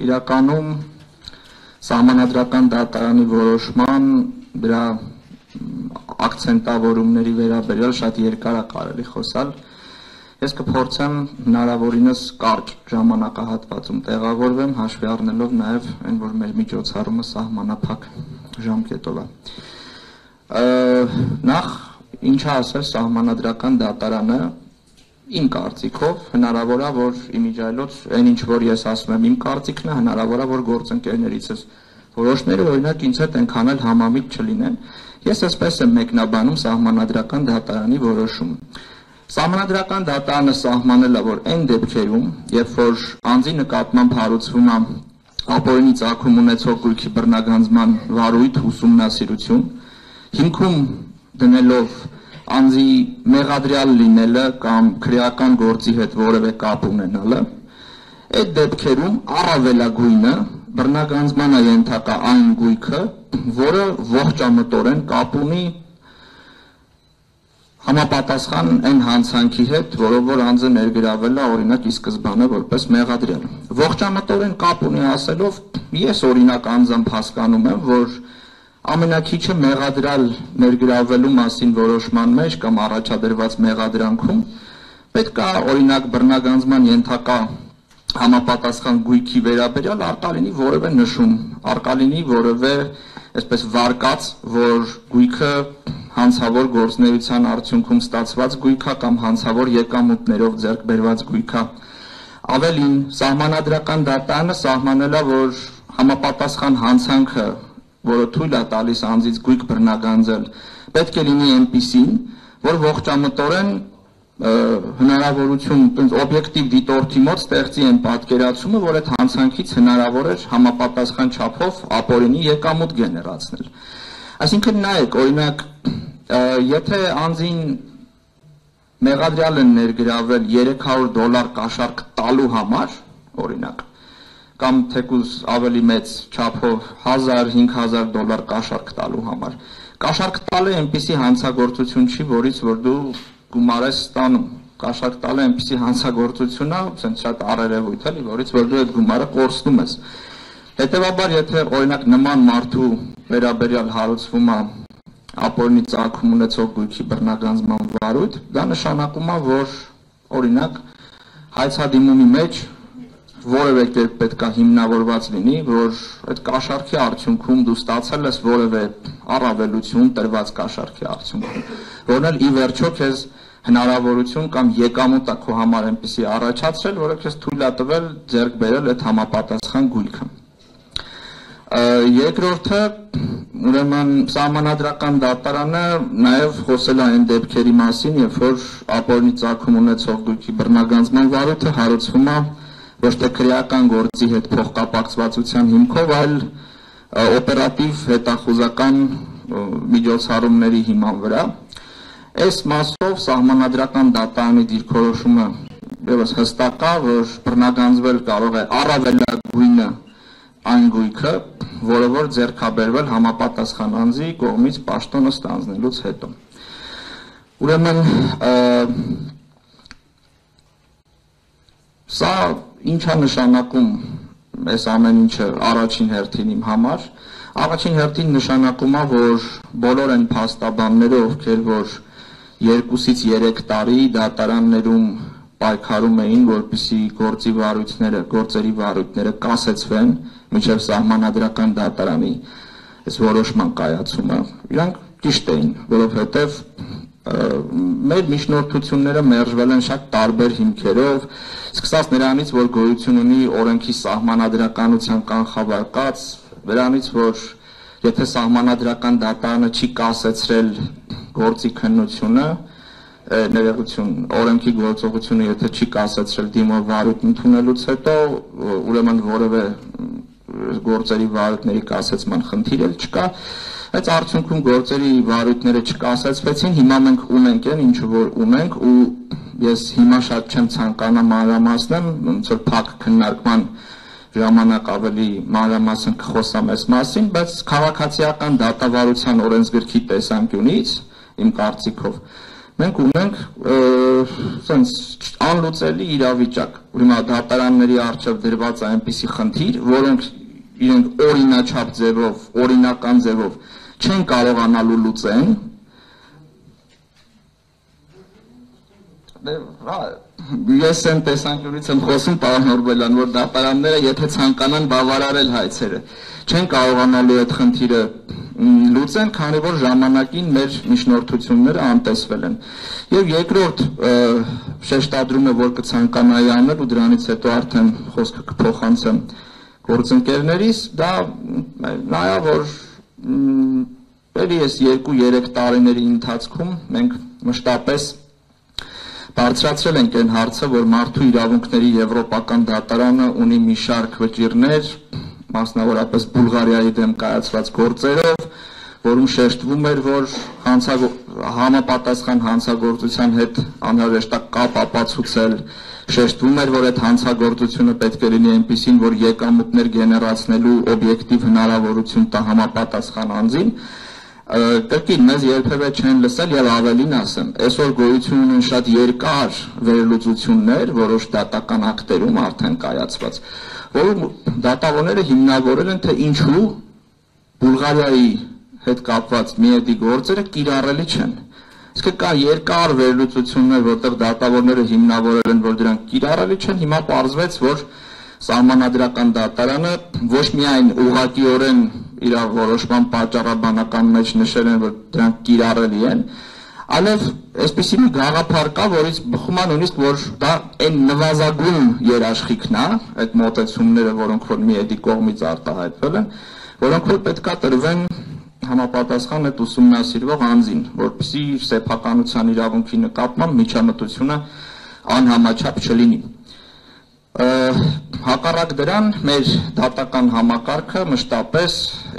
իրականում սահմանադրական դատարանի որոշման դրա ակցենտավորումների վերաբերյալ շատ երկար է կարելի խոսալ։ Ես կփորձեմ հնարավորինս կարճ ժամանակահատվածում տեղավորվեմ, հաշվի առնելով նաև այն, որ մեր միջոցառումը սահմանափակ ժամկետով է։ Նախ ինչա ասել սահմանադրական դատարանը, իմ կարծիքով հնարավոր է, որ իմիջիայլոց այն ինչ որ ես ասում եմ իմ կարծիքն է, հնարավոր է, որ գործընկերներիցս որոշները օրինակ ինձ հետ այնքան էլ համամիտ չլինեն։ Ես այսպես եմ մեկնաբանում սահմանադրական դատարանի որոշումը։ Սահմանադրական դատարանը սահմանել է, որ այն դեպքերում, երբ որ անձի նկատմամբ հարուցվում է ապօրինի ծագում ունեցող գույքի բռնագանձման վարույթ, ուսումնասիրություն, հիմքում դնելով անձի մեղադրյալ լինելը կամ քրեական գործի հետ որևէ կապ ունենալը, այդ դեպքերում առավելագույնը բռնագանձման է ենթակա այն գույքը, որը ողջամտորեն կապ ունի համապատասխան այն հանցանքի հետ, որով որ անձը ներգրավել է օրինակ ի սկզբանե որպես մեղադրյալ։ Ողջամտորեն կապ ունի ասելով, ես օրինակ անձամբ հասկանում եմ, որ ամենակիչը մեղադրյալ ներգրավելու մասին որոշման մեջ կամ առաջադրված մեղադրանքում պետք է օրինակ բռնագանձման ենթակա համապատասխան գույքի վերաբերյալ առկա լինի որևէ նշում, առկա լինի որևէ այսպես վարկած, որ գույքը հանցավոր գործունեության արդյունքում ստացված գույք է կամ հանցավոր եկամուտներով ձեռք բերված գույք է։ Ավելին, սահմանադրական դատարանը սահմանել է, որ համապատասխան հանցանքը, որը թույլ է տալիս անձից գույք բռնագանձել, պետք է լինի այնպիսին, որ ողջամտորեն հնարավորություն օբյեկտիվ դիտորդի մոտ ստեղծի այն պատկերացումը, որ այդ հանցանքից հնարավոր էր համապատասխան չափով ապօրինի եկամուտ գեներացնել։ Այսինքն նայեք, օրինակ, եթե անձին մեղադրյալ են ներգրավել $300 կաշառք տալու համար, օրինակ, կամ թեկուզ ավելի մեծ չափով $1000-5000 կաշառք տալու համար, կաշառք տալը այնպիսի հանցագործություն չի, որից որ դու գումար ես ստանում, կաշառք տալը այնպիսի հանցագործություն է, ասենք շատ առերևույթ էլի, որից որ դու այդ գումարը կորցնում ես։ Հետևաբար, եթե օրինակ նման մարդու վերաբերյալ հարուցվում է ապօրինի ծագում ունեցող գույքի բռնագանձման վարույթ, դա նշանակում է, որ օրինակ հայցադիմումի մեջ որևէ կերպ պետք է հիմնավորված լինի, որ այդ կաշառքի արդյունքում դու ստացել ես որևէ առավելություն տրված կաշառքի արդյունքում, որն էլ ի վերջո քեզ հնարավորություն կամ եկամուտ է քո համար այնպեսի առաջացրել, որը քեզ թույլ է տվել ձեռք բերել այդ համապատասխան գույքը։ Երկրորդը, ուրեմն սահմանադրական դատարանը նաև խոսել է այն դեպքերի մասին, երբ որ ապօրինի ծագում ունեցող գույքի բռնագանձման վարույթը հարուցվում է ոչ թե քրեական գործի հետ փոխկապակցվածության հիմքով, այլ օպերատիվ հետախուզական միջոցառումների հիման վրա։ Այս մասով սահմանադրական դատարանի դիրքորոշումը ևս հստակ է, որ բռնագանձվել կարող է առավելագույնը այն գույքը, որը որ ձեռք է բերվել համապատասխան անձի կողմից պաշտոնը ստանձնելուց հետո։ Ուրեմն սա ինչ է նշանակում այս ամեն ինչը առաջին հերթին իմ համար։ Առաջին հերթին նշանակում է, որ բոլոր այն փաստաբանները, ովքեր որ 2-ից 3 տարի դատարաններում պայքարում էին, որպեսզի գործերի վարույթները կասեցվեն մինչև սահմանադրական դատարանի այս որոշման կայացումը, իրանք ճիշտ էին, որովհետև մեր միջնորդությունները մերժվել են շատ տարբեր հիմքերով, սկսած նրանից, որ գոյություն ունի օրենքի սահմանադրականության կանխավարկած, նրանից, որ եթե սահմանադրական դատարանը չի կասեցրել գործի քննությունը, ներողություն, օրենքի գործողությունը եթե չի կասեցրել դիմող վարույթ ընդունելուց հետո, ուրեմն որևէ գործերի վարույթների կասեցման խնդիր էլ չկա, այս արդյունքում գործերի վարույթները չկասեցվեցին, հիմա մենք ունենք այն ինչը որ ունենք ու ես հիմա շատ չեմ ցանկանա մանրամասնեմ, ոնց որ փակ քննարկման ժամանակ ավելի մանրամասն կխոսամ այս մասին, բայց քաղաքացիական դատավարության օրենսգրքի տեսանկյունից իմ կարծիքով մենք ունենք սենց անլուծելի իրավիճակ, ուրեմն դատարանների առջև դրված է այնպիսի խնդիր, որոնք իրենք օրինաչափ ձևով, օրինական ձևով չեն կարողանալու լուծեն, ես եմ տեսանկյունից եմ խոսում պարոն Նորբելյան, որ դատարանները եթե ցանկանան բավարարել հայցերը, չեն կարողանալու այդ խնդիրը լուծեն, քանի որ ժամանակին մեր միջնորդությունները անտեսվել են։ Եվ երկրորդ շեշտադրումը, որ կցանկանայի անել ու դրանից հետո արդեն խոսքը կփոխանցեմ գործընկերներիս, դա նայա, որ ելի ես 2-3 տարիների ընթացքում մենք մշտապես բարձրացրել ենք այն հարցը, որ մարդու իրավունքների եվրոպական դատարանը ունի մի շարք վճիռներ, մասնավորապես Բուլղարիայի դեմ կայացված գործերով, որում շեշտվում էր, որ համապատասխան հանցագործության հետ անհրաժեշտ է կապ ապացուցել, շեշտվում էր, որ այդ հանցագործությունը պետք է լինի այնպիսին, որ եկամուտներ գեներացնելու օբյեկտիվ հնարավորություն տա համապատասխան անձին, կրկին մեզ երբևէ չեն լսել եւ ավելին ասեմ, այսօր գոյություն ունեն շատ երկար վերլուծություններ, որոշ դատական ակտերում արդեն կայացված, որում դատավորները հիմնավորել են, թե ինչու Բուլղարիայի հետ կապված միեդի գործերը կիրառելի չեն։ Իսկ կա երկար վերլուծություններ, որտեղ դատավորները հիմնավորել են, որ դրանք կիրառելի չեն, հիմա պարզվեց, որ Սահմանադրական դատարանը ոչ միայն ուղղակիորեն իր որոշման պատճառաբանական մեջ նշել են, որ դրանք կիրառելի են, այլև այսպիսի մի գաղափար կա, որից բխում է նույնիսկ, որ դա այն նվազագույն երաշխիքն է, այդ մոտեցումները, որոնք որ միեդի կողմից արտահայտվել են, որոնք որ պետքա տրվեն համապատասխան այդ ուսումնասիրվող անձին, որպեսզի սեփականության իրավունքի նկատմամբ միջամտությունը անհամաչափ չլինի։ Հակառակ դրան մեր դատական համակարգը մշտապես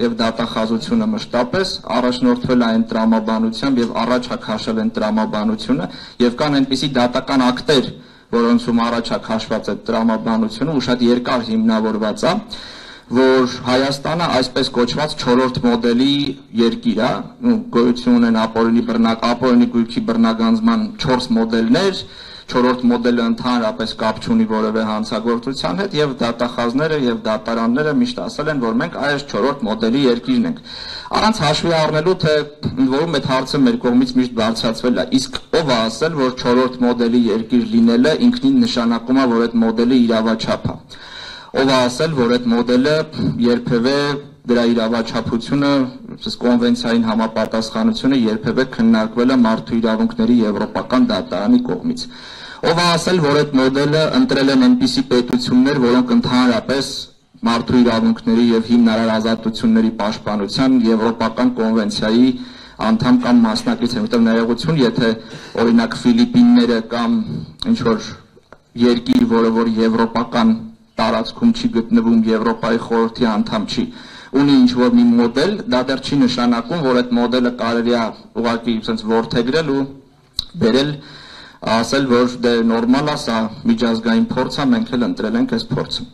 եւ դատախազությունը մշտապես առաջնորդվել է այն տրամաբանությամբ եւ առաջ է քաշել այն տրամաբանությունը եւ կան այնպիսի դատական ակտեր, որոնցում առաջ է քաշված այդ տրամաբանությունը ու շատ երկար հիմնավորված է, որ Հայաստանը այսպես կոչված 4-րդ մոդելի երկիր է, գոյություն ունեն ապօրինի գույքի բռնագանձման 4 մոդելներ, 4-րդ մոդելը ընդհանրապես կապ չունի որևէ հանցագործության հետ եւ դատախազները եւ դատարանները միշտ ասել են, որ մենք այս 4-րդ մոդելի երկիրն ենք։ Առանց հաշվի առնելու, թե ընդ որում այդ հարցը մեր կողմից միշտ բարձրացվել է, իսկ ով է ասել, որ 4-րդ մոդելի երկիր լինելը ինքնին նշանակում է, որ այդ մոդելը իրավաչափ է։ Ով է ասել, որ այդ մոդելը երբևէ դրա իրավաչափությունը, կոնվենցիային համապատասխանությունը երբևէ քննարկվել է մարդու իրավունքների եվրոպական դատարանի կողմից։ Ով է ասել, որ այդ մոդելը ընտրել են այնպիսի պետություններ, որոնք ընդհանրապես մարդու իրավունքների եւ հիմնարար ազատությունների պաշտպանության եվրոպական կոնվենցիայի անդամ կամ մասնակից են, որտեղ ներողություն, եթե օրինակ Ֆիլիպինները կամ ինչ որ երկիր, որը որ եվրոպական տարածքում չի գտնվում, Եվրոպայի խորհրդի անդամ չի, ունի ինչ-որ մի մոդել, դա դեռ չի նշանակում, որ այդ մոդելը կարելի է ուղղակի sense ворթեգրել ու բերել, ասել, որ դե նորմալ է, սա միջազգային փորձ է, մենք էլ ընտրել ենք այս փորձը։